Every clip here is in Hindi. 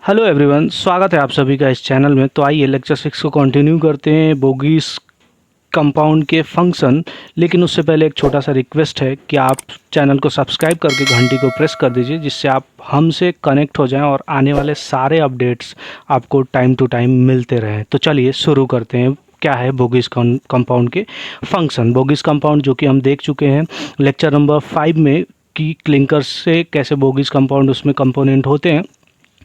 हेलो एवरीवन, स्वागत है आप सभी का इस चैनल में। तो आइए लेक्चर 6 को कंटिन्यू करते हैं, बोगीज कंपाउंड के फंक्शन। लेकिन उससे पहले एक छोटा सा रिक्वेस्ट है कि आप चैनल को सब्सक्राइब करके घंटी को प्रेस कर दीजिए, जिससे आप हमसे कनेक्ट हो जाएं और आने वाले सारे अपडेट्स आपको टाइम टू टाइम मिलते रहें। तो चलिए शुरू करते हैं। क्या है बोगीज कंपाउंड के फंक्शन। बोगीज कंपाउंड जो कि हम देख चुके हैं लेक्चर नंबर 5 में कि क्लिंकर्स से कैसे बोगीज कंपाउंड उसमें कंपोनेंट होते हैं।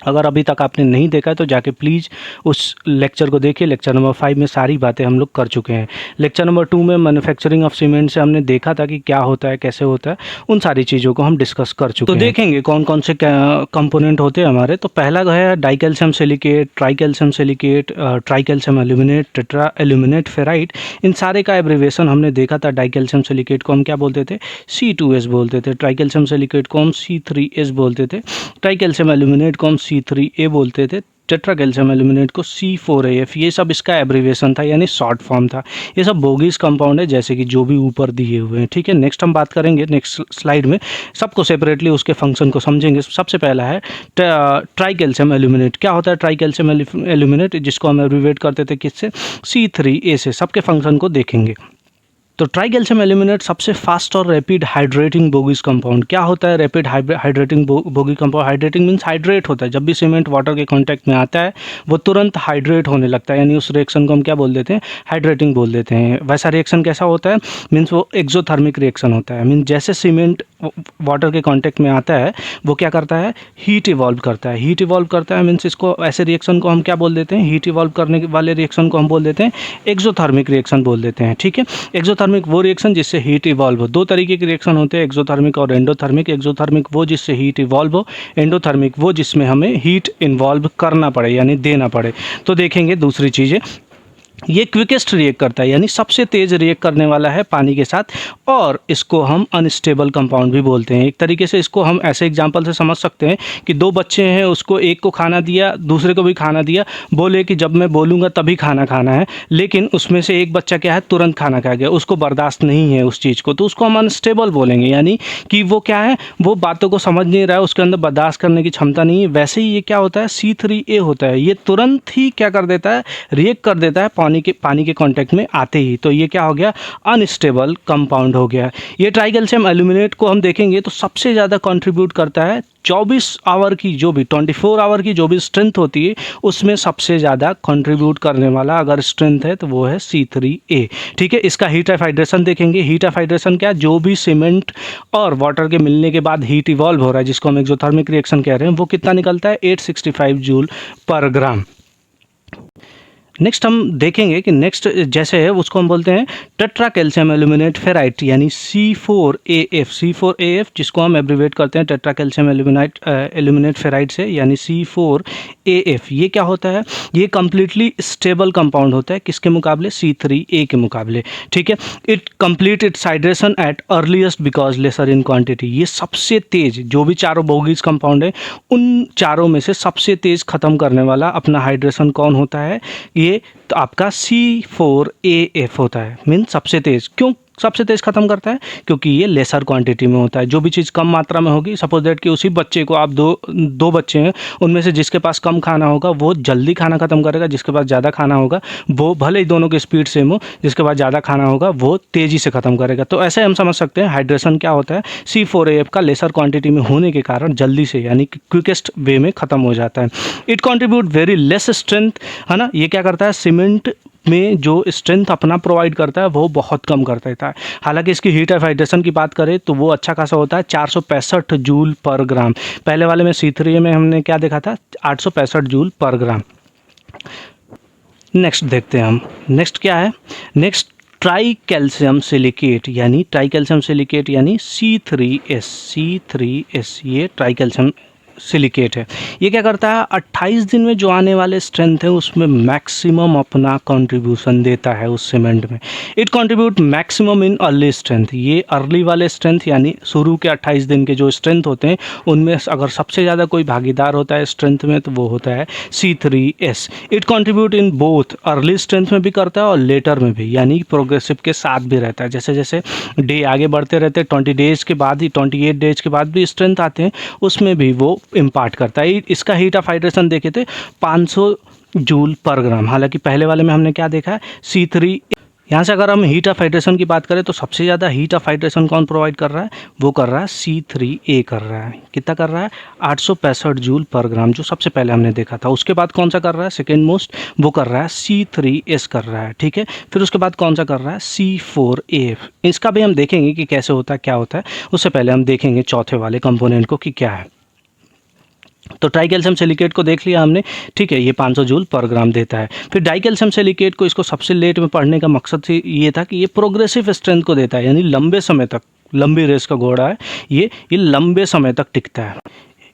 अगर अभी तक आपने नहीं देखा है तो जाके प्लीज़ उस लेक्चर को देखिए। लेक्चर नंबर 5 में सारी बातें हम लोग कर चुके हैं। लेक्चर नंबर 2 में मैन्युफैक्चरिंग ऑफ सीमेंट से हमने देखा था कि क्या होता है, कैसे होता है, उन सारी चीज़ों को हम डिस्कस कर चुके हैं। तो देखेंगे कौन कौन से कंपोनेंट होते हैं हमारे। तो पहला है dicalcium silicate, tricalcium silicate, tricalcium aluminate, tetra aluminate ferrite. इन सारे का एब्रीविएशन हमने देखा था। डाइकैल्शियम सिलिकेट को हम क्या बोलते थे? C2S बोलते थे। ट्राइकैल्शियम सिलिकेट को हम C3S बोलते थे। ट्राइकैल्शियम एल्यूमिनेट को हम C3A बोलते थे। टेट्रा कैल्शियम एल्यूमिनेट को C4AF। ये सब इसका एब्रीविएशन था, यानी शॉर्ट फॉर्म था। ये सब बोगीज कंपाउंड है, जैसे कि जो भी ऊपर दिए हुए हैं। ठीक है, नेक्स्ट हम बात करेंगे नेक्स्ट स्लाइड में, सबको सेपरेटली उसके फंक्शन को समझेंगे। सबसे पहला है ट्राई कैल्शियम एल्यूमिनेट। क्या होता है ट्राई कैल्शियम एल्यूमिनेट, जिसको हम एब्रीविएट करते थे किससे? C3A से। सबके फंक्शन को देखेंगे। तो ट्राइकैल्शियम एल्यूमिनेट सबसे फास्ट और रैपिड हाइड्रेटिंग बोगीज कंपाउंड। क्या होता है rapid hydrating bogie compound? Hydrating means hydrate होता है। जब भी सीमेंट वाटर के कांटेक्ट में आता है वो तुरंत हाइड्रेट होने लगता है, यानी उस रिएक्शन को हम क्या बोल देते हैं? हाइड्रेटिंग बोल देते हैं। वैसा रिएक्शन कैसा होता है? मीन्स वो एक्सोथर्मिक रिएक्शन होता है। मीन्स जैसे सीमेंट वाटर के कांटेक्ट में आता है वो क्या करता है? हीट इवॉल्व करता है। हीट इवॉल्व करता है मीन्स इसको, ऐसे रिएक्शन को हम क्या बोल देते हैं? हीट इवॉल्व करने वाले रिएक्शन को हम बोल देते हैं एक्सोथर्मिक रिएक्शन बोल देते हैं। ठीक है, एक्सोथर्मिक वो रिएक्शन जिससे हीट इवॉल्व हो। दो तरीके के रिएक्शन होते हैं, एक्सोथर्मिक और एंडोथर्मिक। एक्सोथर्मिक वो जिससे हीट इवॉल्व हो, एंडोथर्मिक वो जिसमें हमें हीट इन्वॉल्व करना पड़े, यानी देना पड़े। तो देखेंगे दूसरी चीज़ें, ये क्विकेस्ट रिएक्ट करता है, यानी सबसे तेज़ रिएक्ट करने वाला है पानी के साथ, और इसको हम अनस्टेबल कंपाउंड भी बोलते हैं। एक तरीके से इसको हम ऐसे एग्जांपल से समझ सकते हैं कि दो बच्चे हैं, उसको एक को खाना दिया, दूसरे को भी खाना दिया, बोले कि जब मैं बोलूँगा तभी खाना खाना है, लेकिन उसमें से एक बच्चा क्या है, तुरंत खाना खा गया, उसको बर्दाश्त नहीं है उस चीज़ को, तो उसको हम अनस्टेबल बोलेंगे। यानी कि वो क्या है, वो बातों को समझ नहीं रहा है, उसके अंदर बर्दाश्त करने की क्षमता नहीं है। वैसे ही ये क्या होता है, C3A होता है। ये तुरंत ही क्या कर देता है, रिएक्ट कर देता है पानी के कांटेक्ट में आते ही। तो ये क्या हो गया, अनस्टेबल कंपाउंड हो गया। ये ट्राइकैल्शियम एल्यूमिनेट को हम देखेंगे तो सबसे ज़्यादा कंट्रीब्यूट करता है 24 आवर की, जो भी 24 आवर की जो भी स्ट्रेंथ होती है उसमें सबसे ज़्यादा कंट्रीब्यूट करने वाला अगर स्ट्रेंथ है तो वो है C3A। ठीक है, इसका हीट ऑफ हाइड्रेशन देखेंगे। हीट ऑफ हाइड्रेशन क्या, जो भी सीमेंट और वाटर के मिलने के बाद हीट इवॉल्व हो रहा है, जिसको हम एक्सोथर्मिक रिएक्शन कह रहे हैं, वो कितना निकलता है? 865 जूल पर ग्राम। नेक्स्ट हम देखेंगे कि नेक्स्ट जैसे है उसको हम बोलते हैं टेट्रा कैल्शियम एल्यूमिनेट फेराइट, यानी C4AF। C4AF जिसको हम एब्रीवेट करते हैं टेट्रा कैल्शियम एल्यूमिनेट फेराइट से, यानी C4AF। ये क्या होता है? ये कम्प्लीटली स्टेबल कंपाउंड होता है, किसके मुकाबले? C3A के मुकाबले। ठीक है, it complete its hydration at earliest because lesser in quantity. ये सबसे तेज, जो भी चारों बोगीज कंपाउंड है उन चारों में से सबसे तेज खत्म करने वाला अपना हाइड्रेशन कौन होता है? ये तो आपका C4AF होता है। मीन सबसे तेज। क्यों सबसे तेज खत्म करता है? क्योंकि ये लेसर क्वांटिटी में होता है। जो भी चीज़ कम मात्रा में होगी, सपोज दैट कि उसी बच्चे को आप दो बच्चे हैं, उनमें से जिसके पास कम खाना होगा वो जल्दी खाना खत्म करेगा, जिसके पास ज़्यादा खाना होगा वो, भले ही दोनों की स्पीड सेम हो, जिसके पास ज़्यादा खाना होगा वो तेज़ी से खत्म करेगा। तो ऐसे हम समझ सकते हैं हाइड्रेशन क्या होता है, C4AF का लेसर क्वान्टिटी में होने के कारण जल्दी से, यानी कि क्विकेस्ट वे में ख़त्म हो जाता है। It contribute very less strength, है ना। ये क्या करता है, सीमेंट में जो स्ट्रेंथ अपना प्रोवाइड करता है वो बहुत कम कर देता है। हालांकि इसकी हीट ऑफ हाइड्रेशन की बात करें तो वो अच्छा खासा होता है, 465 जूल पर ग्राम। पहले वाले में C3A में हमने क्या देखा था, 865 जूल पर ग्राम। नेक्स्ट देखते हैं हम, नेक्स्ट क्या है, नेक्स्ट ट्राई कैल्शियम सिलिकेट, यानी ट्राइकैल्शियम सिलिकेट यानी C3S। ये ट्राई कैल्शियम सिलिकेट है। ये क्या करता है, 28 दिन में जो आने वाले स्ट्रेंथ है उसमें मैक्सिमम अपना कंट्रीब्यूशन देता है उस सीमेंट में। It contribute maximum in early strength. ये अर्ली वाले स्ट्रेंथ, यानी शुरू के 28 दिन के जो स्ट्रेंथ होते हैं उनमें अगर सबसे ज़्यादा कोई भागीदार होता है स्ट्रेंथ में तो वो होता है C3S। It contribute in both, early strength में भी करता है और लेटर में भी, यानी प्रोग्रेसिव के साथ भी रहता है। जैसे जैसे डे आगे बढ़ते रहते हैं, 20 डेज़ के बाद ही, 28 डेज के बाद भी स्ट्रेंथ आते हैं, उसमें भी वो इम्पार्ट करता है। इसका हीट ऑफ हाइड्रेशन देखे थे 500 जूल पर ग्राम। हालांकि पहले वाले में हमने क्या देखा है, C3। यहाँ से अगर हम हीट ऑफ हाइड्रेशन की बात करें तो सबसे ज़्यादा हीट ऑफ हाइड्रेशन कौन प्रोवाइड कर रहा है, वो कर रहा है C3A कर रहा है। कितना कर रहा है, 865 जूल पर ग्राम, जो सबसे पहले हमने देखा था। उसके बाद कौन सा कर रहा है, सेकेंड मोस्ट, वो कर रहा है C3S कर रहा है। ठीक है, फिर उसके बाद कौन सा कर रहा है, C4A। इसका भी हम देखेंगे कि कैसे होता है, क्या होता है। उससे पहले हम देखेंगे चौथे वाले कंपोनेंट को कि क्या है। तो ट्राई कैल्शियम सिलिकेट को देख लिया हमने, ठीक है, ये 500 जूल पर ग्राम देता है। फिर डाई कैल्शियम सिलिकेट को, इसको सबसे लेट में पढ़ने का मकसद ये था कि ये प्रोग्रेसिव स्ट्रेंथ को देता है, यानी लंबे समय तक, लंबी रेस का घोड़ा है ये लंबे समय तक टिकता है।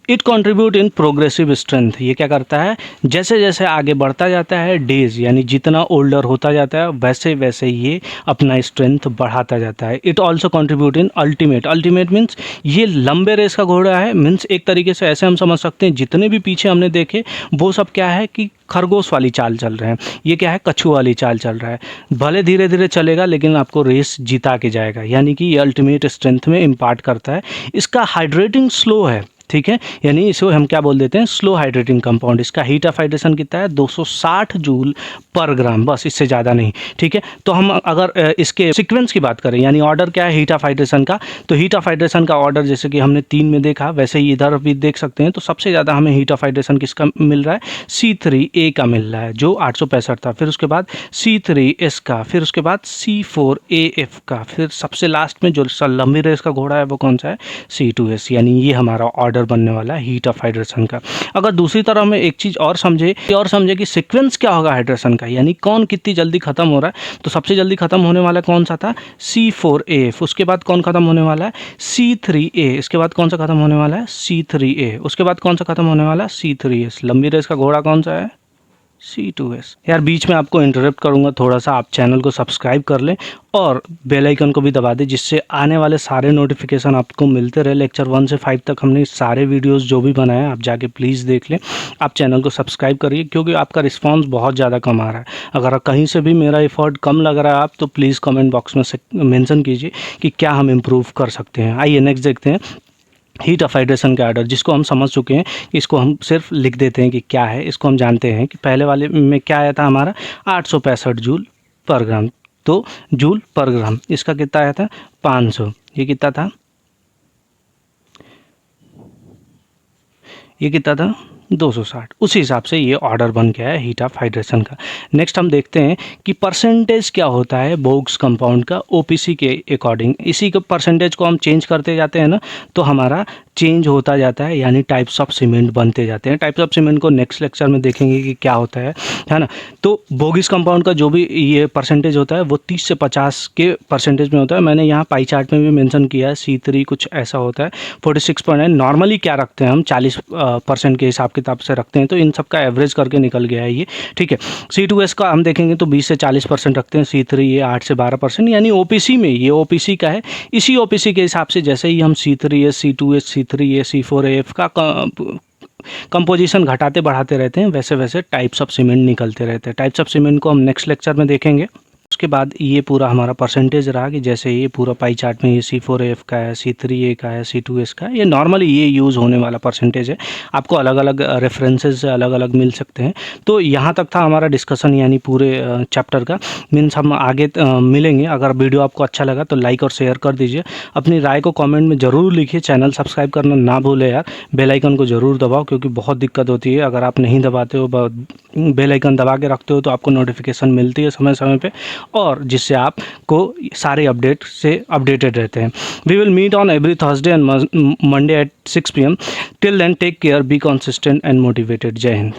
It contribute in progressive strength, ये क्या करता है, जैसे जैसे आगे बढ़ता जाता है डेज, यानी जितना ओल्डर होता जाता है वैसे वैसे ये अपना स्ट्रेंथ बढ़ाता जाता है। It also contribute in ultimate, ultimate means ये लंबे रेस का घोड़ा है। मीन्स एक तरीके से ऐसे हम समझ सकते हैं, जितने भी पीछे हमने देखे वो सब क्या है कि खरगोश वाली चाल चल रहे हैं, ये क्या है, कछुआ वाली चाल चल रहा है। भले धीरे धीरे चलेगा लेकिन आपको रेस जिता के जाएगा, यानी कि ये अल्टीमेट स्ट्रेंथ में इम्पार्ट करता है। इसका हाइड्रेटिंग स्लो है, ठीक है, यानी इसे हम क्या बोल देते हैं, स्लो हाइड्रेटिंग कंपाउंड। इसका हीट ऑफ हाइड्रेशन कितना है, 260 जूल पर ग्राम, बस इससे ज़्यादा नहीं। ठीक है, तो हम अगर इसके सीक्वेंस की बात करें, यानी ऑर्डर क्या है हीट ऑफ हाइड्रेशन का, तो हीट ऑफ हाइड्रेशन का ऑर्डर जैसे कि हमने 3 में देखा वैसे ही इधर भी देख सकते हैं। तो सबसे ज़्यादा हमें हीट ऑफ हाइड्रेशन किसका मिल रहा है, C3A का मिल रहा है, जो 865 था। फिर उसके बाद C3S का, फिर उसके बाद C4AF का, फिर सबसे लास्ट में जो लंबी रेस का घोड़ा है वो कौन सा है, C2S। यानी ये हमारा ऑर्डर बनने वाला है हीट ऑफ हाइड्रेशन का। अगर दूसरी तरह में एक चीज और समझे कि सीक्वेंस क्या होगा हाइड्रेशन का, यानी कौन कितनी जल्दी खत्म हो रहा है, तो सबसे जल्दी खत्म होने वाला कौन सा था, C4AF। उसके बाद कौन खत्म होने वाला है, C3A। इसके बाद कौन सा खत्म होने वाला है, C3A। उसके बाद कौन सा खत्म होने वाला है, C3S। लंबी रेस का घोड़ा कौन सा है, C2S। यार बीच में आपको इंटरप्ट करूंगा थोड़ा सा, आप चैनल को सब्सक्राइब कर लें और बेल आइकन को भी दबा दें, जिससे आने वाले सारे नोटिफिकेशन आपको मिलते रहे। लेक्चर 1 से 5 तक हमने सारे वीडियोस जो भी बनाए हैं आप जाके प्लीज़ देख लें। आप चैनल को सब्सक्राइब करिए, क्योंकि आपका रिस्पांस बहुत ज़्यादा कम आ रहा है। अगर कहीं से भी मेरा एफर्ट कम लग रहा है आप, तो प्लीज़ कमेंट बॉक्स में मेंशन कीजिए कि क्या हम इम्प्रूव कर सकते हैं। आइए नेक्स्ट देखते हैं हीट ऑफ हाइड्रेशन का ऑर्डर, जिसको हम समझ चुके हैं। इसको हम सिर्फ लिख देते हैं कि क्या है। इसको हम जानते हैं कि पहले वाले में क्या आया था हमारा, 865 जूल पर ग्राम। तो जूल पर ग्राम, इसका कितना आया था, 500। ये कितना था, ये कितना था, 260। उसी हिसाब से ये ऑर्डर बन गया है हीट ऑफ हाइड्रेशन का। नेक्स्ट हम देखते हैं कि परसेंटेज क्या होता है बोग्स कंपाउंड का OPC के अकॉर्डिंग। इसी के परसेंटेज को हम चेंज करते जाते हैं ना, तो हमारा चेंज होता जाता है, यानी टाइप्स ऑफ सीमेंट बनते जाते हैं। टाइप्स ऑफ सीमेंट को नेक्स्ट लेक्चर में देखेंगे कि क्या होता है ना। तो बोगिस कंपाउंड का जो भी ये परसेंटेज होता है वो 30 से 50 के परसेंटेज में होता है। मैंने यहाँ पाई चार्ट में भी मेंशन किया है, C3 कुछ ऐसा होता है 46.9। नॉर्मली क्या रखते हैं हम, 40% के हिसाब किताब से रखते हैं, तो इन सब का एवरेज करके निकल गया है ये, ठीक है। C2S का हम देखेंगे तो 20 से 40% रखते हैं, C3 ये 8 से 12%, यानी OPC में ये OPC का है। इसी OPC के हिसाब से जैसे ही हम C3S, C2S, C3A, C4AF का कंपोजिशन घटाते बढ़ाते रहते हैं, वैसे वैसे टाइप्स ऑफ सीमेंट निकलते रहते हैं। टाइप्स ऑफ सीमेंट को हम नेक्स्ट लेक्चर में देखेंगे। उसके बाद ये पूरा हमारा परसेंटेज रहा कि जैसे ये पूरा पाई चार्ट में ये C4AF का है, C3A का है, C2S का है, ये नॉर्मली ये यूज़ होने वाला परसेंटेज है। आपको अलग अलग रेफरेंसेस से अलग अलग मिल सकते हैं। तो यहाँ तक था हमारा डिस्कशन, यानी पूरे चैप्टर का। मीन्स हम आगे मिलेंगे। अगर वीडियो आपको अच्छा लगा तो लाइक और शेयर कर दीजिए। अपनी राय को कॉमेंट में ज़रूर लिखिए। चैनल सब्सक्राइब करना ना भूले यार। बेल आइकन को ज़रूर दबाओ, क्योंकि बहुत दिक्कत होती है अगर आप नहीं दबाते हो, बेल आइकन दबा के रखते हो तो आपको नोटिफिकेशन मिलती है समय समय पे, और जिससे आपको सारे अपडेट से अपडेटेड रहते हैं। We will meet on every Thursday and Monday at 6 PM. Till then take care, be consistent and motivated. जय हिंद।